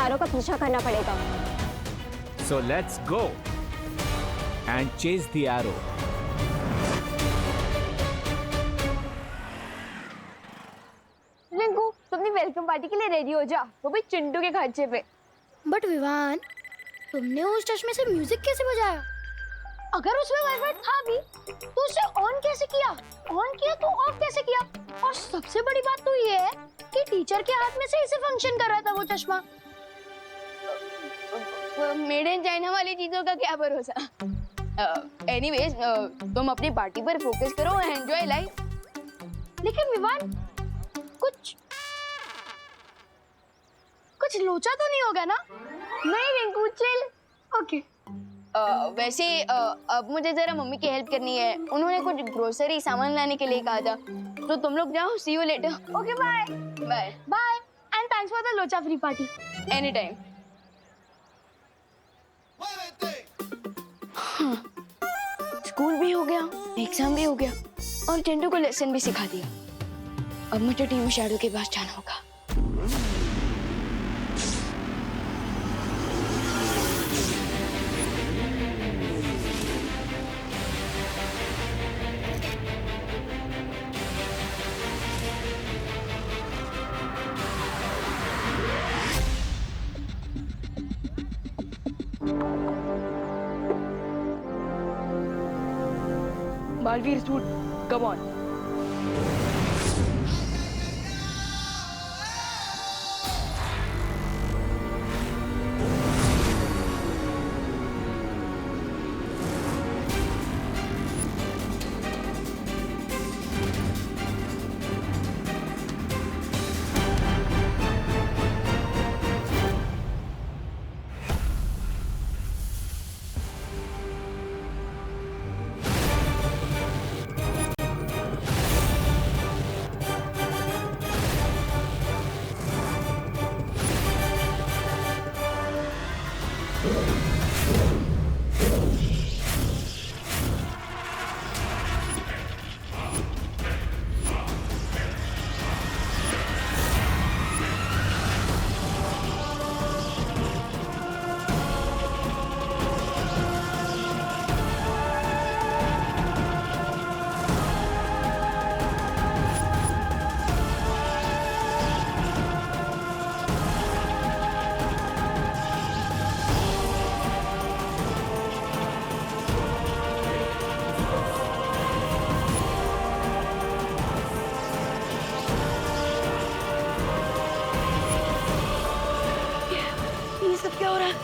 आरो का पीछा करना पड़ेगा। So let's go and chase the arrow. Rinku, तुम अपनी वेलकम पार्टी के लिए रेडी हो जा, वो भी चिंटू के खर्चे पे। बट विवान, तुमने उस चश्मे से म्यूजिक कैसे बजाया? अगर उसमें वाइब्रेट था भी तो उसे ऑन कैसे किया? ऑन किया तो ऑफ कैसे किया? और सबसे बड़ी बात तो ये है कि टीचर के हाथ में से इसे फंक्शन कर रहा था वो चश्मा। मेड इन चाइना वाली चीजों का क्या भरोसा। एनीवेज, तुम अपनी पार्टी पर फोकस करो एंड एंजॉय लाइफ। लेकिन विवान, कुछ लोचा तो नहीं होगा ना? नहीं रिंकू, चिल। ओके। वैसे अब मुझे जरा मम्मी की हेल्प करनी है। उन्होंने कुछ ग्रोसरी सामान लाने के लिए कहा था, तो तुम लोग जाओ। See you later. Okay, bye bye bye and thanks for the लोचा free party. Any time. School भी हो गया, एग्जाम भी हो गया और चिंटू को लेसन भी सिखा दिया। अब मुझे टीम शैडो के पास जाना होगा। Balveer suit, come on. क्या हो रहा है?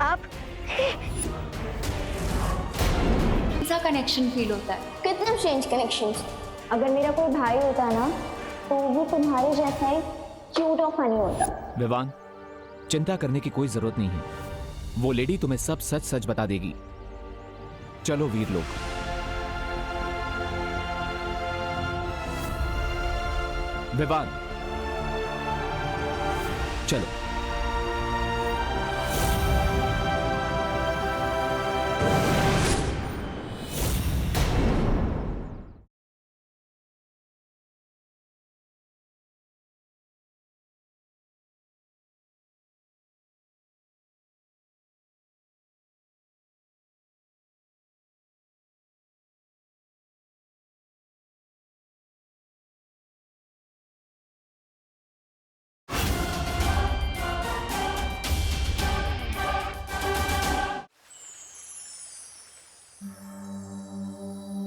आप सा कनेक्शन फील होता है। कितने स्ट्रेंज कनेक्शंस। अगर मेरा कोई भाई होता ना तो वो तुम्हारे जैसा ही क्यूट और फनी होता। विवान, चिंता करने की कोई जरूरत नहीं है। वो लेडी तुम्हें सब सच सच बता देगी। चलो वीर लोग। विवान, चलो।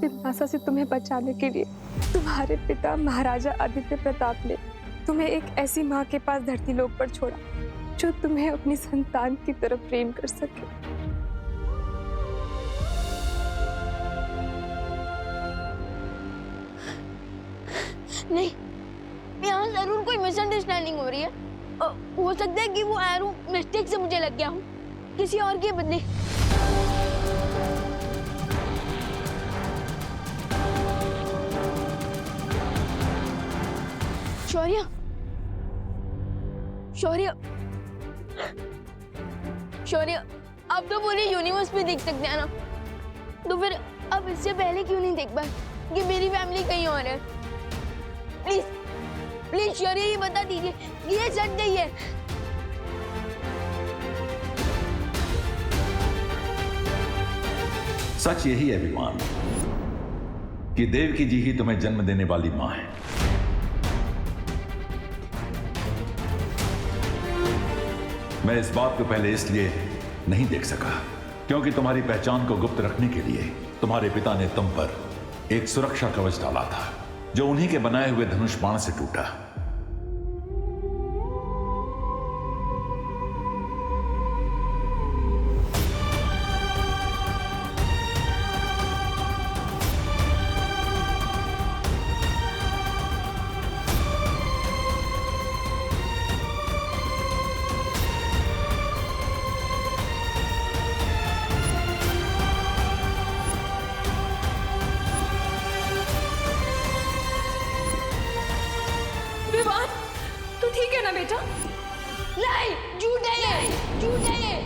पिपासा से तुम्हें बचाने के लिए तुम्हारे पिता महाराजा आदित्य प्रताप ने तुम्हें एक ऐसी माँ के पास धरती लोक पर छोड़ा जो तुम्हें अपनी संतान की तरफ प्रेम कर सके। नहीं, यहाँ जरूर कोई मिसअंडरस्टैंडिंग हो रही है। हो सकता है कि वो एरो मिस्टेक से मुझे लग गया हूँ, किसी और के बदले। शौर्य, शौर्य, शौर्य, आप तो पूरी यूनिवर्स में देख सकते हैं ना, तो फिर अब इससे पहले क्यों नहीं देख पाए कि मेरी फैमिली कहीं और है? प्लीज प्लीज शौर्य, ये बता दीजिए ये सच नहीं है। सच यही है विमान कि देवकी जी ही तुम्हें जन्म देने वाली मां है। मैं इस बात को पहले इसलिए नहीं देख सका क्योंकि तुम्हारी पहचान को गुप्त रखने के लिए तुम्हारे पिता ने तुम पर एक सुरक्षा कवच डाला था जो उन्हीं के बनाए हुए धनुष बाण से टूटा। विवान, तू ठीक है ना बेटा? नहीं, झूठ है ये, झूठ है ये।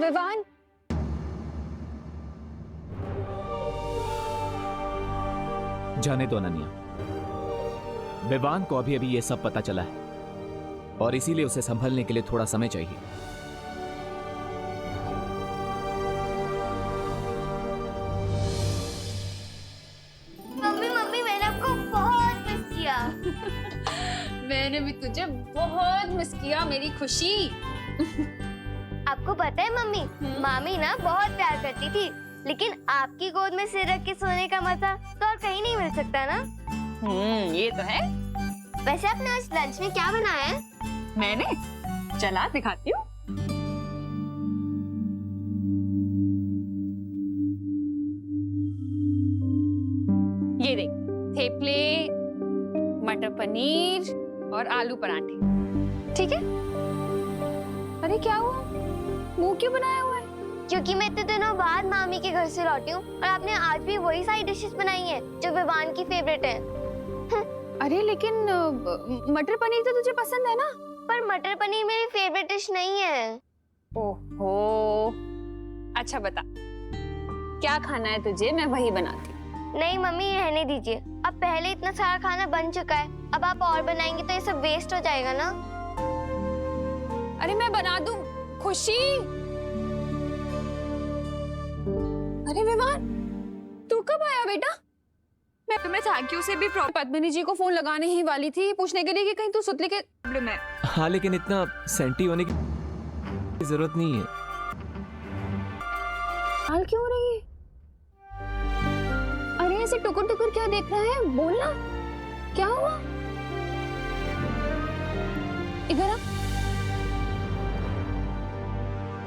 विवान, जाने दो अनन्या, विवान को अभी अभी ये सब पता चला है और इसीलिए उसे संभलने के लिए थोड़ा समय चाहिए। मम्मी मम्मी, मैंने आपको बहुत मिस किया। मैंने भी तुझे बहुत मिस किया मेरी खुशी। आपको पता है मम्मी, मामी ना बहुत प्यार करती थी, लेकिन आपकी गोद में सिर रख के सोने का मजा तो और कहीं नहीं मिल सकता ना। ये तो है। वैसे आपने आज लंच में क्या बनाया है? मैंने, चला दिखाती हूँ। ये देख, थेपले, मटर पनीर और आलू पराठे। ठीक है। अरे क्या हुआ, मुंह क्यों बनाया हुआ है? क्योंकि मैं इतने दिनों बाद मामी के घर से लौटी हूँ और आपने आज भी वही सारी डिशेस बनाई हैं जो विवान की फेवरेट है। अरे लेकिन मटर पनीर तो तुझे पसंद है ना? पर मटर पनीर मेरी फेवरेट डिश नहीं है। ओहो, अच्छा बता क्या खाना है तुझे, मैं वही बनाती हूँ। नहीं मम्मी, रहने दीजिए, अब पहले इतना सारा खाना बन चुका है, अब आप और बनाएंगे तो ये सब वेस्ट हो जाएगा ना। अरे मैं बना दूं। खुशी, अरे विवान, तू कब आया बेटा? मैं तुम्हें थैंक यू से भी पद्मिनी जी को फोन लगाने ही वाली थी, पूछने के लिए कि कहीं तू सुतली के प्रॉब्लम है। हाँ, लेकिन इतना सेंटी होने की जरूरत नहीं है। हाल क्यों हो रही है? अरे ऐसे टुकुर टुकुर क्या देख रहा है, बोलना क्या हुआ? इधर आ।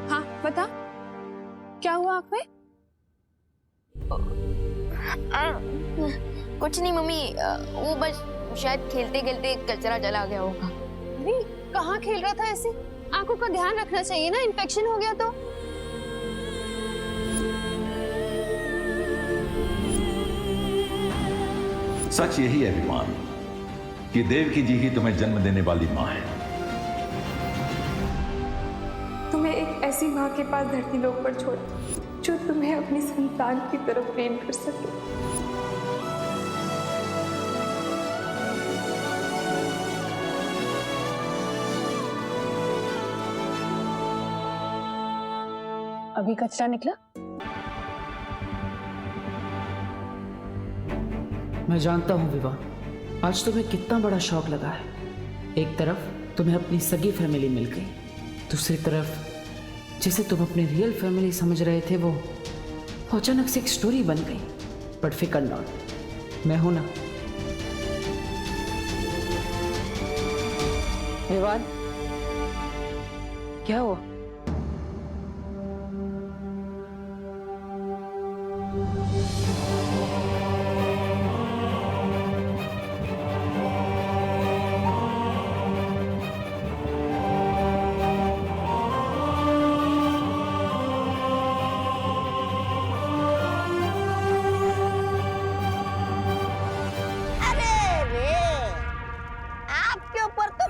हाँ बता, क्या हुआ आँख में? कुछ नहीं मम्मी, वो बस शायद खेलते खेलते कचरा चला गया होगा। अरे कहाँ खेल रहा था ऐसे? आंखों का ध्यान रखना चाहिए ना, इन्फेक्शन हो गया तो। सच यही है विमान कि देवकी जी ही तुम्हें जन्म देने वाली मां है। तुम्हें एक ऐसी माँ के पास धरती लोक पर छोड़ा जो तुम्हें अपनी संतान की तरफ प्रेम कर सके। अभी कचरा निकला? मैं जानता हूँ विवाह, आज तुम्हें कितना बड़ा शौक लगा है। एक तरफ तुम्हें अपनी सगी फैमिली मिल गई, दूसरी तरफ जिसे तुम अपनी रियल फैमिली समझ रहे थे वो अचानक से एक स्टोरी बन गई। बट फिकर नॉट, मैं हूं ना। विवाद क्या हुआ?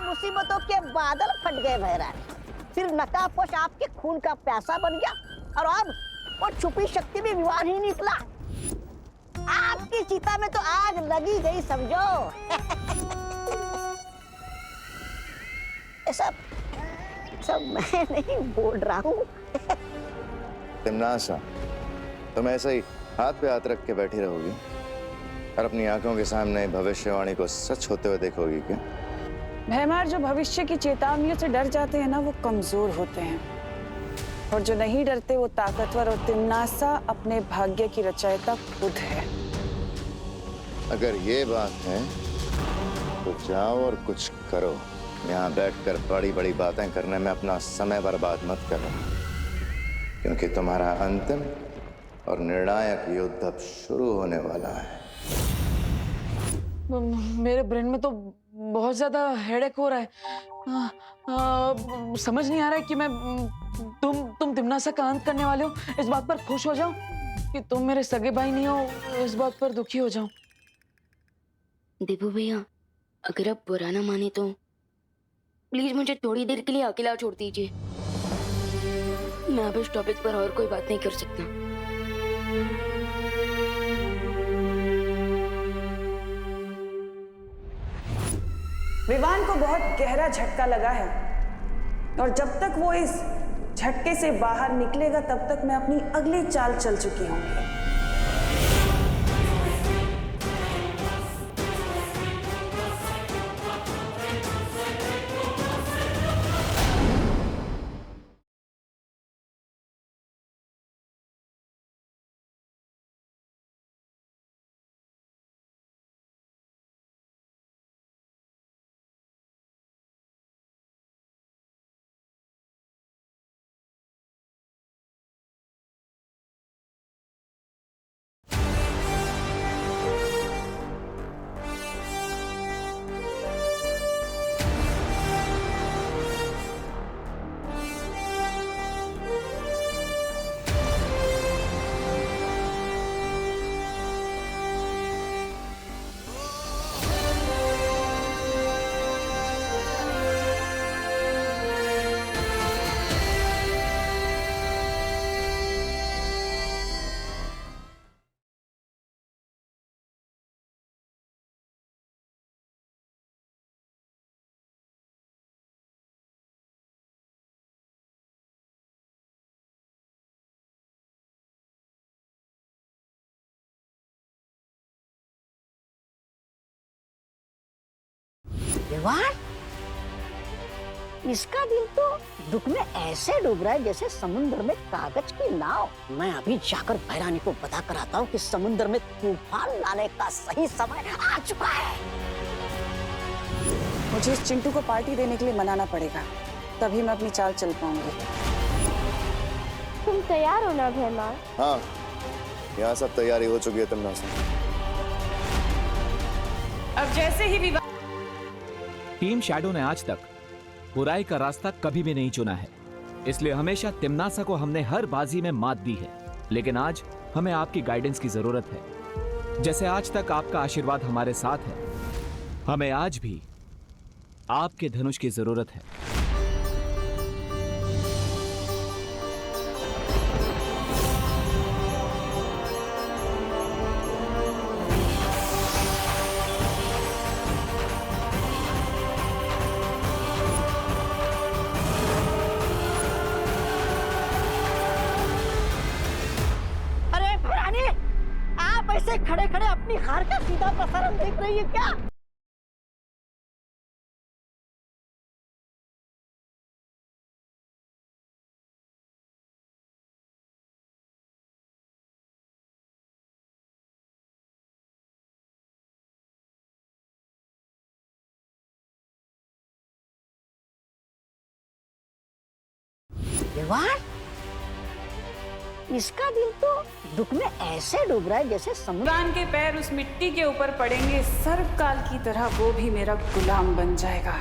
मुसीबतों के बादल फट गए महाराज। फिर नकाबपोश आपके खून का प्यासा बन गया और अब वो छुपी शक्ति भी विवाद ही निकला। आपकी चिता में तो आग लगी गई समझो। ये सब मैं नहीं बोल रहा हूँ। तिमनासा, तुम ऐसे ही हाथ पे हाथ रख के बैठी रहोगी और अपनी आंखों के सामने भविष्यवाणी को सच होते हुए देखोगी क्या? भैमार, जो भविष्य की चेतावनियों से डर जाते हैं ना, वो कमजोर होते हैं, और जो नहीं डरते वो ताकतवर। और तिमनासा अपने भाग्य की रचयिता खुद है। अगर ये बात है तो जाओ और कुछ करो। यहाँ बैठकर बड़ी बड़ी बातें करने में अपना समय बर्बाद मत करो, क्योंकि तुम्हारा अंतिम और निर्णायक युद्ध अब शुरू होने वाला है। मेरे ब्रेन में तो बहुत ज्यादा हेडेक हो रहा है। समझ नहीं आ रहा है कि मैं तुम तिमनासा का अंत करने वाले हो, इस बात पर खुश हो जाऊं कि तुम मेरे सगे भाई नहीं हो, इस बात पर दुखी हो जाऊं। दीपू भैया, अगर आप बुरा ना माने तो प्लीज मुझे थोड़ी देर के लिए अकेला छोड़ दीजिए। मैं अब इस टॉपिक पर और कोई बात नहीं कर सकता। विवान को बहुत गहरा झटका लगा है, और जब तक वो इस झटके से बाहर निकलेगा तब तक मैं अपनी अगली चाल चल चुकी हूँ। विवान, इसका दिल तो दुख में ऐसे डूब रहा है जैसे समुद्र में कागज की नाव। मैं अभी जाकर भैरानी को बता कर आता हूँ कि समुद्र में तूफान लाने का सही समय आ चुका है। मुझे इस चिंटू को पार्टी देने के लिए मनाना पड़ेगा, तभी मैं अपनी चाल चल पाऊंगी। तुम तैयार हो ना भैमार? हाँ, यहाँ सब तैयारी हो चुकी है तिमनासा। अब जैसे ही विवाह टीम शैडो ने आज तक बुराई का रास्ता कभी भी नहीं चुना है, इसलिए हमेशा तिमनासा को हमने हर बाजी में मात दी है। लेकिन आज हमें आपकी गाइडेंस की जरूरत है। जैसे आज तक आपका आशीर्वाद हमारे साथ है, हमें आज भी आपके धनुष की जरूरत है। आप ऐसे खड़े खड़े अपनी हार का सीधा प्रसारण देख रही है क्या? विवान, इसका दिल तो दुख में ऐसे डूब रहा है जैसे समुद्र। विवान के पैर उस मिट्टी के ऊपर पड़ेंगे, सर्वकाल की तरह वो भी मेरा गुलाम बन जाएगा।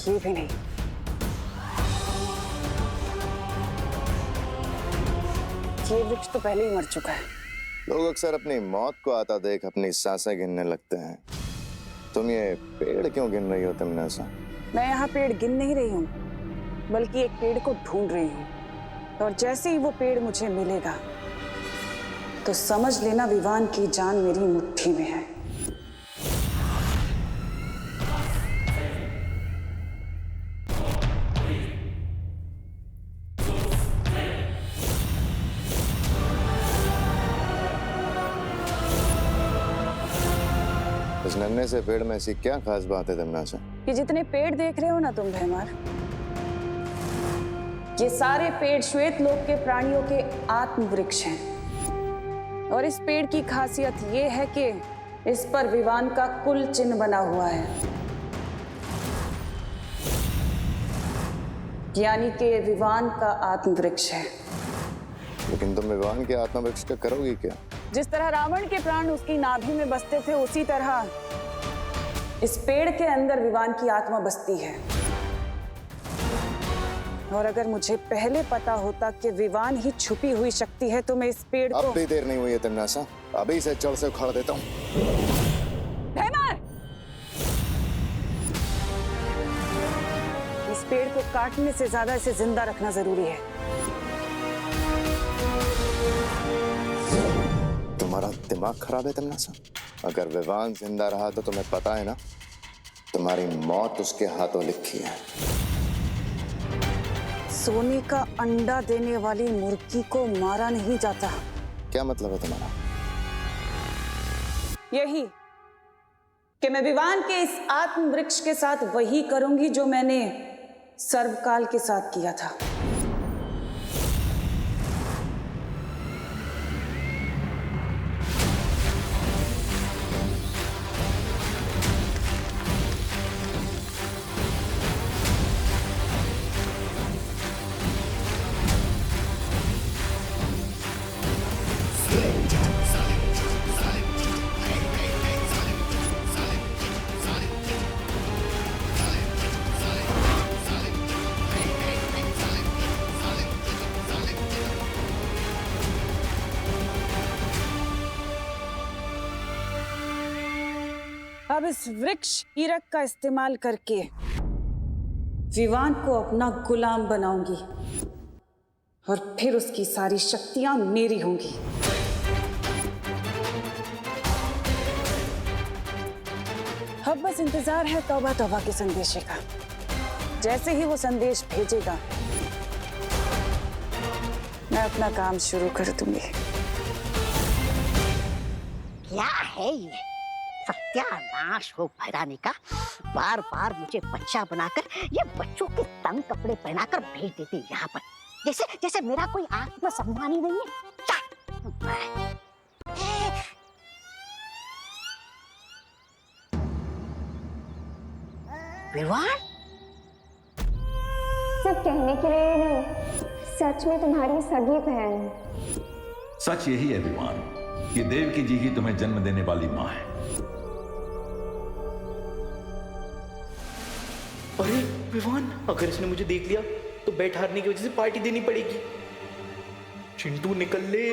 ये भी नहीं। ये वृक्ष तो पहले ही मर चुका है। लोग अक्सर अपनी मौत को आता देख अपनी सांसें गिनने लगते हैं। तुम ये पेड़ क्यों गिन रही हो तमन्नासा? मैं यहाँ पेड़ गिन नहीं रही हूँ, बल्कि एक पेड़ को ढूंढ रही हूँ। और जैसे ही वो पेड़ मुझे मिलेगा तो समझ लेना विवान की जान मेरी मुट्ठी में है। इस नन्हे से पेड़ में ऐसी क्या खास बात है तमन्नासा? ये जितने पेड़ देख रहे हो ना तुम भैमार, ये सारे पेड़ श्वेत लोक के प्राणियों के आत्म वृक्ष हैं। और इस पेड़ की खासियत ये है कि इस पर विवान का कुल चिन्ह बना हुआ है, यानी कि ये विवान का आत्म वृक्ष है। लेकिन तुम विवान के आत्म वृक्ष का करोगी क्या? जिस तरह रावण के प्राण उसकी नाभि में बसते थे, उसी तरह इस पेड़ के अंदर विवान की आत्मा बसती है। और अगर मुझे पहले पता होता कि विवान ही छुपी हुई शक्ति है तो मैं इस पेड़ को... अब भी देर नहीं हुई है तमन्नासा, अभी से जड़ से उखाड़ देता हूँ। भैमार! इस पेड़ को काटने से ज्यादा इसे जिंदा रखना जरूरी है। तुम्हारा दिमाग खराब है तमन्नासा? अगर विवान जिंदा रहा तो तुम्हें पता है ना, तुम्हारी मौत उसके हाथों लिखी है। सोने का अंडा देने वाली मुर्गी को मारा नहीं जाता। क्या मतलब है तुम्हारा? यही कि मैं विवान के इस आत्म वृक्ष के साथ वही करूंगी जो मैंने सर्वकाल के साथ किया था। अब इस वृक्ष कीरक का इस्तेमाल करके विवान को अपना गुलाम बनाऊंगी और फिर उसकी सारी शक्तियां मेरी होंगी। अब बस इंतजार है तौबा तौबा के संदेशे का। जैसे ही वो संदेश भेजेगा, मैं अपना काम शुरू कर दूंगी। क्या है ये? सत्यानाश हो भैरानी का। बार बार मुझे बच्चा बनाकर ये बच्चों के तंग कपड़े पहनाकर भेज देती यहाँ पर, जैसे जैसे मेरा कोई आत्मसम्मान ही नहीं है। विवान, सिर्फ कहने के लिए नहीं, सच में तुम्हारी सगी बहन। सच यही है विवान कि देवकी जी ही तुम्हें जन्म देने वाली मां है। अरे विवान, अगर इसने मुझे देख लिया तो बैट हारने की वजह से पार्टी देनी पड़ेगी। चिंटू निकल ले।